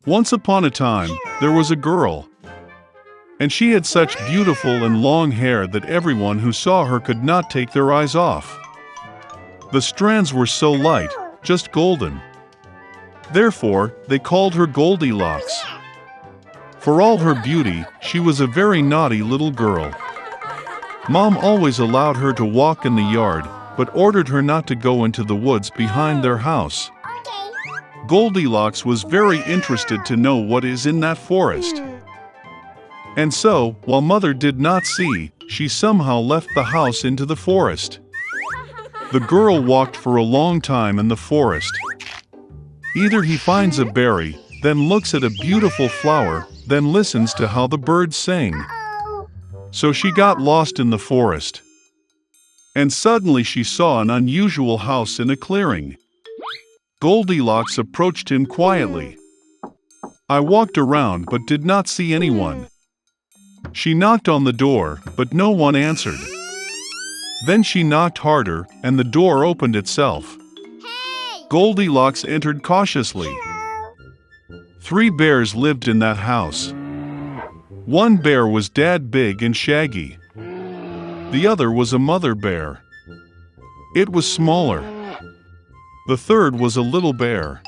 Once upon a time, there was a girl, and she had such beautiful and long hair that everyone who saw her could not take their eyes off. The strands were so light, just golden. Therefore, they called her Goldilocks. For all her beauty, she was a very naughty little girl. Mom always allowed her to walk in the yard, but ordered her not to go into the woods behind their house. Goldilocks was very interested to know what is in that forest. And so, while Mother did not see, she somehow left the house into the forest. The girl walked for a long time in the forest. Either he finds a berry, then looks at a beautiful flower, then listens to how the birds sing. So she got lost in the forest. And suddenly she saw an unusual house in a clearing. Goldilocks approached him quietly. I walked around but did not see anyone. She knocked on the door, but no one answered. Then she knocked harder, and the door opened itself. Goldilocks entered cautiously. 3 bears lived in that house. One bear was dad big and shaggy. The other was a mother bear. It was smaller. The third was a little bear.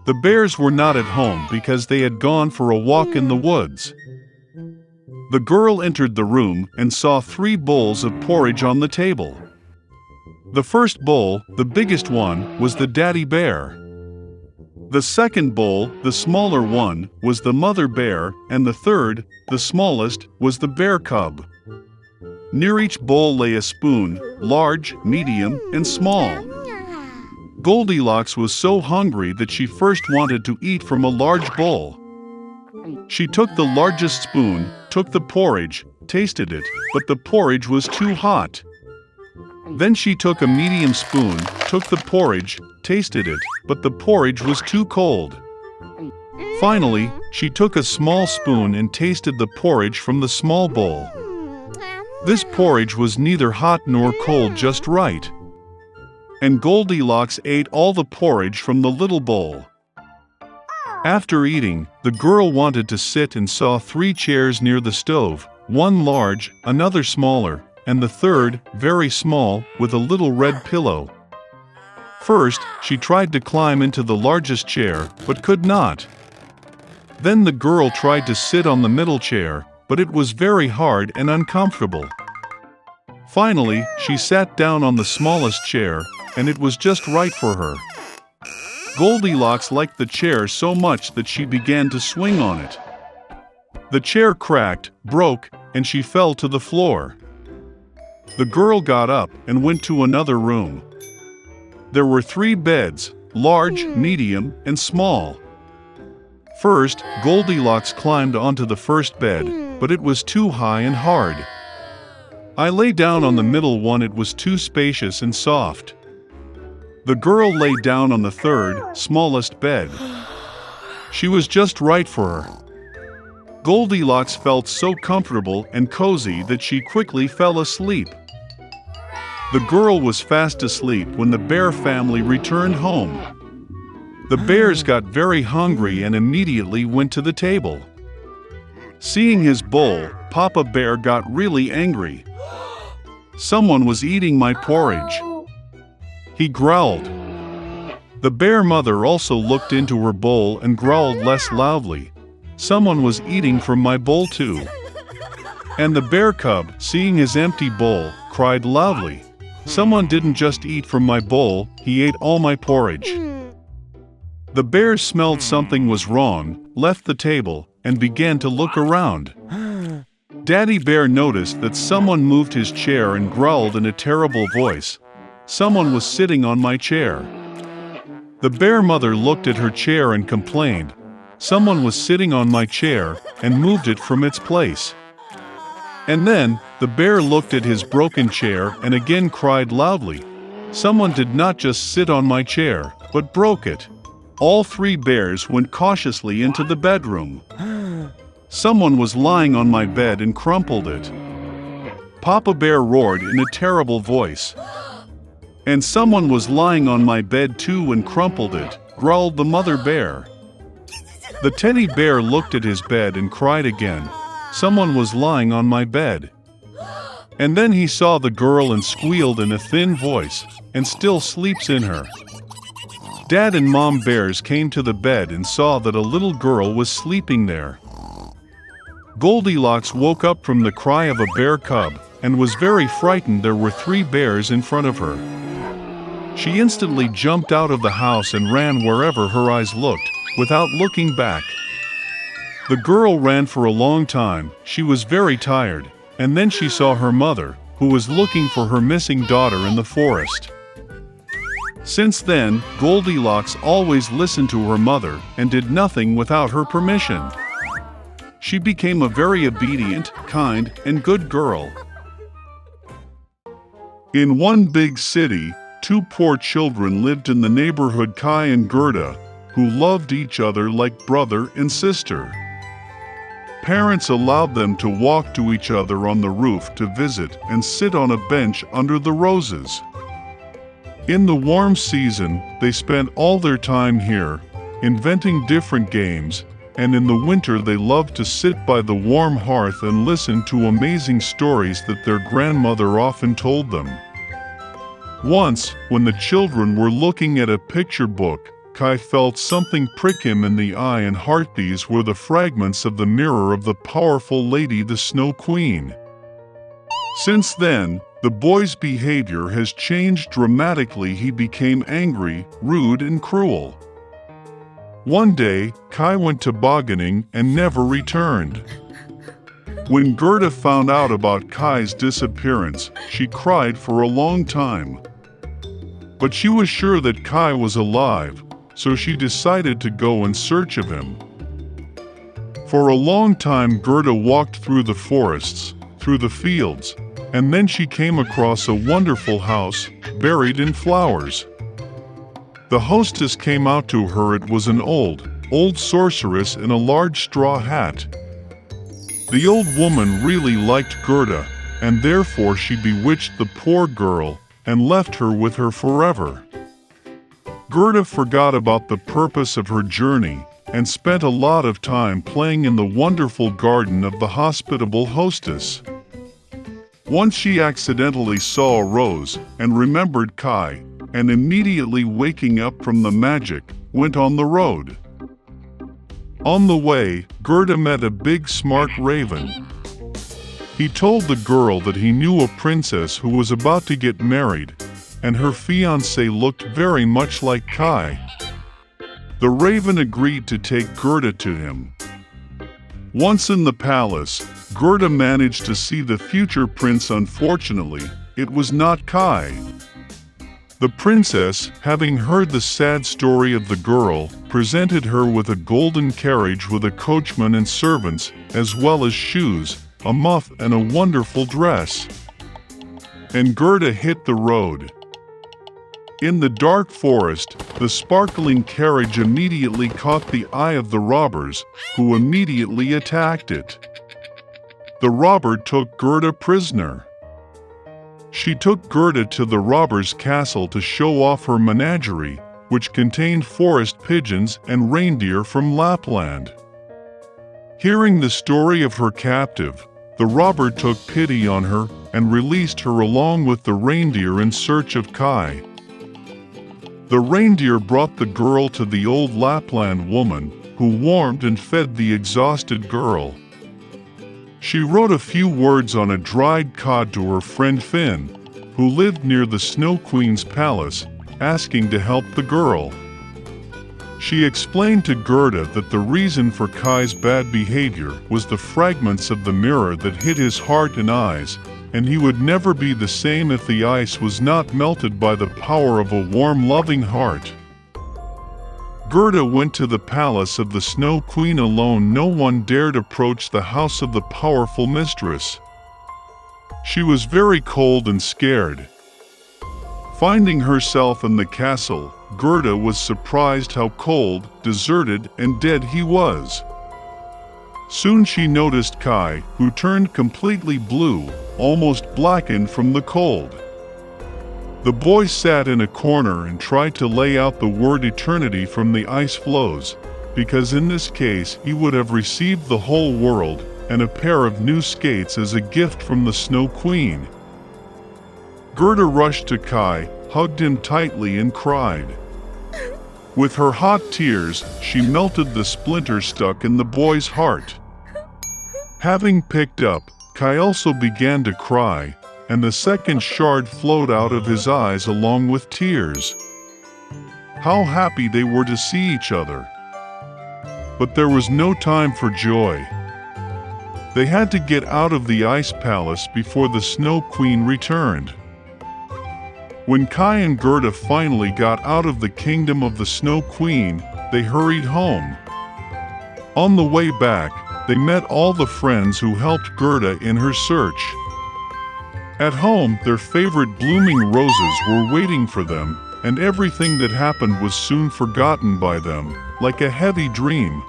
The bears were not at home because they had gone for a walk in the woods. The girl entered the room and saw 3 bowls of porridge on the table. The first bowl, the biggest one, was the daddy bear. The second bowl, the smaller one, was the mother bear, and the third, the smallest, was the bear cub. Near each bowl lay a spoon, large, medium, and small. Goldilocks was so hungry that she first wanted to eat from a large bowl. She took the largest spoon, took the porridge, tasted it, but the porridge was too hot. Then she took a medium spoon, took the porridge, tasted it, but the porridge was too cold. Finally, she took a small spoon and tasted the porridge from the small bowl. This porridge was neither hot nor cold, just right. And Goldilocks ate all the porridge from the little bowl. After eating, the girl wanted to sit and saw 3 chairs near the stove, one large, another smaller, and the third, very small, with a little red pillow. First, she tried to climb into the largest chair, but could not. Then the girl tried to sit on the middle chair, but it was very hard and uncomfortable. Finally, she sat down on the smallest chair, and it was just right for her. Goldilocks liked the chair so much that she began to swing on it. The chair cracked, broke, and she fell to the floor. The girl got up and went to another room. There were 3 beds, large, medium, and small. First, Goldilocks climbed onto the first bed, but it was too high and hard. I lay down on the middle one, it was too spacious and soft. The girl lay down on the third, smallest bed. She was just right for her. Goldilocks felt so comfortable and cozy that she quickly fell asleep. The girl was fast asleep when the bear family returned home. The bears got very hungry and immediately went to the table. Seeing his bowl, Papa Bear got really angry. Someone was eating my porridge. He growled. The bear mother also looked into her bowl and growled less loudly. Someone was eating from my bowl too. And the bear cub, seeing his empty bowl, cried loudly. Someone didn't just eat from my bowl, he ate all my porridge. The bears smelled something was wrong, left the table, and began to look around. Daddy Bear noticed that someone moved his chair and growled in a terrible voice. Someone was sitting on my chair. The bear mother looked at her chair and complained. Someone was sitting on my chair and moved it from its place. And then, the bear looked at his broken chair and again cried loudly. Someone did not just sit on my chair, but broke it. All 3 bears went cautiously into the bedroom. Someone was lying on my bed and crumpled it. Papa Bear roared in a terrible voice. And someone was lying on my bed too and crumpled it, growled the mother bear. The teddy bear looked at his bed and cried again. Someone was lying on my bed. And then he saw the girl and squealed in a thin voice, and still sleeps in her. Dad and Mom bears came to the bed and saw that a little girl was sleeping there. Goldilocks woke up from the cry of a bear cub and was very frightened. There were 3 bears in front of her. She instantly jumped out of the house and ran wherever her eyes looked, without looking back. The girl ran for a long time. She was very tired, and then she saw her mother, who was looking for her missing daughter in the forest. Since then, Goldilocks always listened to her mother and did nothing without her permission. She became a very obedient, kind, and good girl. In one big city, 2 poor children lived in the neighborhood, Kai and Gerda, who loved each other like brother and sister. Parents allowed them to walk to each other on the roof to visit and sit on a bench under the roses. In the warm season, they spent all their time here, inventing different games, and in the winter they loved to sit by the warm hearth and listen to amazing stories that their grandmother often told them. Once, when the children were looking at a picture book, Kai felt something prick him in the eye and heart. These were the fragments of the mirror of the powerful lady, the Snow Queen. Since then, the boy's behavior has changed dramatically. He became angry, rude, and cruel. One day, Kai went tobogganing and never returned. When Gerda found out about Kai's disappearance, she cried for a long time. But she was sure that Kai was alive, so she decided to go in search of him. For a long time Gerda walked through the forests, through the fields, and then she came across a wonderful house, buried in flowers. The hostess came out to her. It was an old sorceress in a large straw hat. The old woman really liked Gerda, and therefore she bewitched the poor girl and left her with her forever. Gerda forgot about the purpose of her journey and spent a lot of time playing in the wonderful garden of the hospitable hostess. Once she accidentally saw a rose and remembered Kai, and immediately waking up from the magic, went on the road. On the way, Gerda met a big smart raven. He told the girl that he knew a princess who was about to get married, and her fiancé looked very much like Kai. The raven agreed to take Gerda to him. Once in the palace, Gerda managed to see the future prince. Unfortunately, it was not Kai. The princess, having heard the sad story of the girl, presented her with a golden carriage with a coachman and servants, as well as shoes, a muff, and a wonderful dress. And Gerda hit the road. In the dark forest, the sparkling carriage immediately caught the eye of the robbers, who immediately attacked it. The robber took Gerda prisoner. She took Gerda to the robber's castle to show off her menagerie, which contained forest pigeons and reindeer from Lapland. Hearing the story of her captive, the robber took pity on her and released her along with the reindeer in search of Kai. The reindeer brought the girl to the old Lapland woman, who warmed and fed the exhausted girl. She wrote a few words on a dried cod to her friend Finn, who lived near the Snow Queen's palace, asking to help the girl. She explained to Gerda that the reason for Kai's bad behavior was the fragments of the mirror that hid his heart and eyes, and he would never be the same if the ice was not melted by the power of a warm, loving heart. Gerda went to the palace of the Snow Queen alone. No one dared approach the house of the powerful mistress. She was very cold and scared. Finding herself in the castle, Gerda was surprised how cold, deserted, and dead he was. Soon she noticed Kai, who turned completely blue, almost blackened from the cold. The boy sat in a corner and tried to lay out the word eternity from the ice floes, because in this case he would have received the whole world and a pair of new skates as a gift from the Snow Queen. Gerda rushed to Kai, hugged him tightly and cried. With her hot tears, she melted the splinter stuck in the boy's heart. Having picked up, Kai also began to cry, and the second shard flowed out of his eyes along with tears. How happy they were to see each other. But there was no time for joy. They had to get out of the ice palace before the Snow Queen returned. When Kai and Gerda finally got out of the kingdom of the Snow Queen, they hurried home. On the way back, they met all the friends who helped Gerda in her search. At home, their favorite blooming roses were waiting for them, and everything that happened was soon forgotten by them, like a heavy dream.